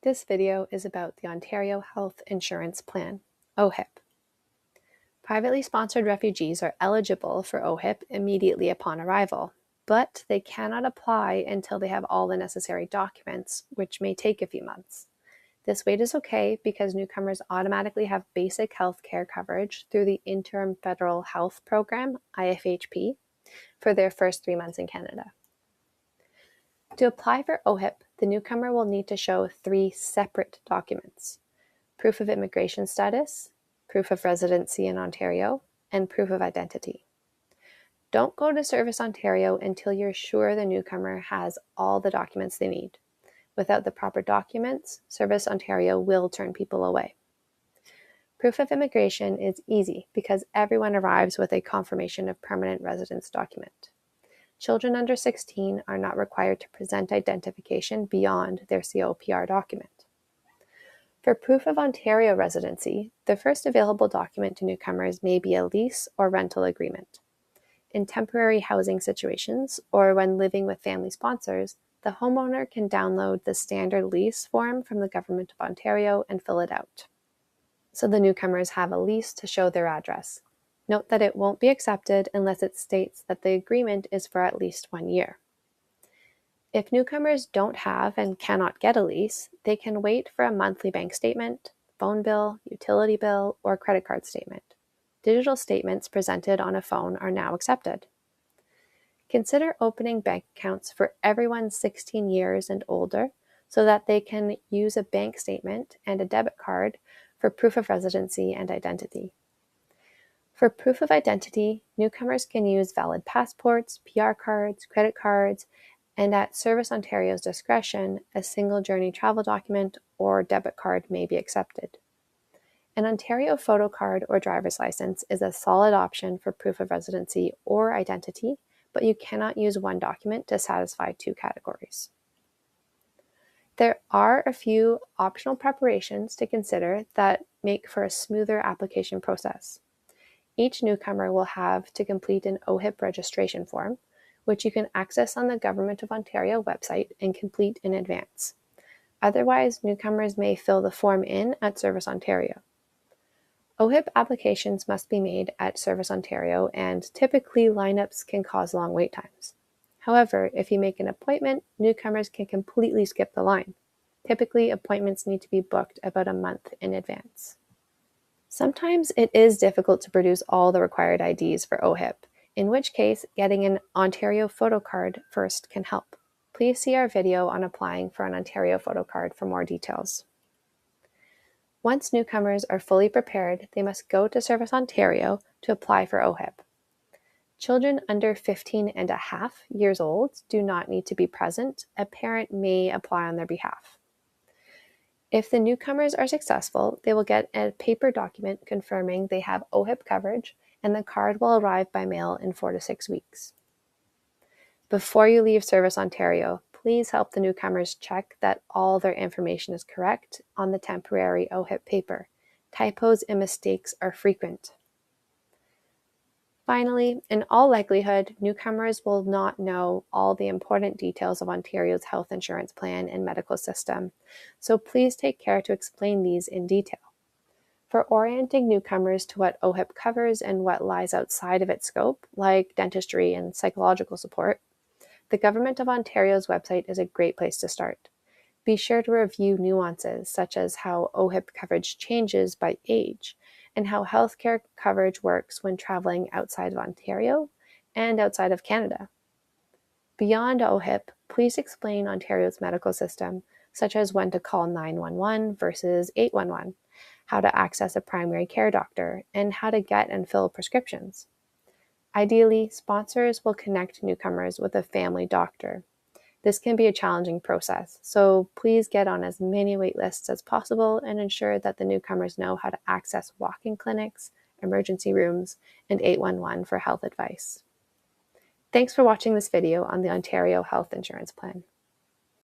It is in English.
This video is about the Ontario Health Insurance Plan, OHIP. Privately sponsored refugees are eligible for OHIP immediately upon arrival, but they cannot apply until they have all the necessary documents, which may take a few months. This wait is okay because newcomers automatically have basic health care coverage through the Interim Federal Health Program, IFHP, for their first 3 months in Canada. To apply for OHIP, the newcomer will need to show 3 separate documents: proof of immigration status, proof of residency in Ontario, and proof of identity. Don't go to Service Ontario until you're sure the newcomer has all the documents they need. Without the proper documents, Service Ontario will turn people away. Proof of immigration is easy because everyone arrives with a confirmation of permanent residence document. Children under 16 are not required to present identification beyond their COPR document. For proof of Ontario residency, the first available document to newcomers may be a lease or rental agreement. In temporary housing situations, or when living with family sponsors, the homeowner can download the standard lease form from the Government of Ontario and fill it out. So the newcomers have a lease to show their address. Note that it won't be accepted unless it states that the agreement is for at least 1 year. If newcomers don't have and cannot get a lease, they can wait for a monthly bank statement, phone bill, utility bill, or credit card statement. Digital statements presented on a phone are now accepted. Consider opening bank accounts for everyone 16 years and older so that they can use a bank statement and a debit card for proof of residency and identity. For proof of identity, newcomers can use valid passports, PR cards, credit cards, and at Service Ontario's discretion, a single journey travel document or debit card may be accepted. An Ontario photo card or driver's license is a solid option for proof of residency or identity, but you cannot use one document to satisfy 2 categories. There are a few optional preparations to consider that make for a smoother application process. Each newcomer will have to complete an OHIP registration form, which you can access on the Government of Ontario website and complete in advance. Otherwise, newcomers may fill the form in at Service Ontario. OHIP applications must be made at Service Ontario, and typically lineups can cause long wait times. However, if you make an appointment, newcomers can completely skip the line. Typically, appointments need to be booked about a month in advance. Sometimes it is difficult to produce all the required IDs for OHIP, in which case getting an Ontario photo card first can help. Please see our video on applying for an Ontario photo card for more details. Once newcomers are fully prepared, they must go to Service Ontario to apply for OHIP. Children under 15 and a half years old do not need to be present. A parent may apply on their behalf. If the newcomers are successful, they will get a paper document confirming they have OHIP coverage, and the card will arrive by mail in 4 to 6 weeks. Before you leave Service Ontario, please help the newcomers check that all their information is correct on the temporary OHIP paper. Typos and mistakes are frequent. Finally, in all likelihood, newcomers will not know all the important details of Ontario's health insurance plan and medical system, so please take care to explain these in detail. For orienting newcomers to what OHIP covers and what lies outside of its scope, like dentistry and psychological support, the Government of Ontario's website is a great place to start. Be sure to review nuances such as how OHIP coverage changes by age, and how healthcare coverage works when traveling outside of Ontario and outside of Canada. Beyond OHIP, please explain Ontario's medical system, such as when to call 911 versus 811, how to access a primary care doctor, and how to get and fill prescriptions. Ideally, sponsors will connect newcomers with a family doctor. This can be a challenging process, so please get on as many wait lists as possible and ensure that the newcomers know how to access walk-in clinics, emergency rooms, and 811 for health advice. Thanks for watching this video on the Ontario Health Insurance Plan.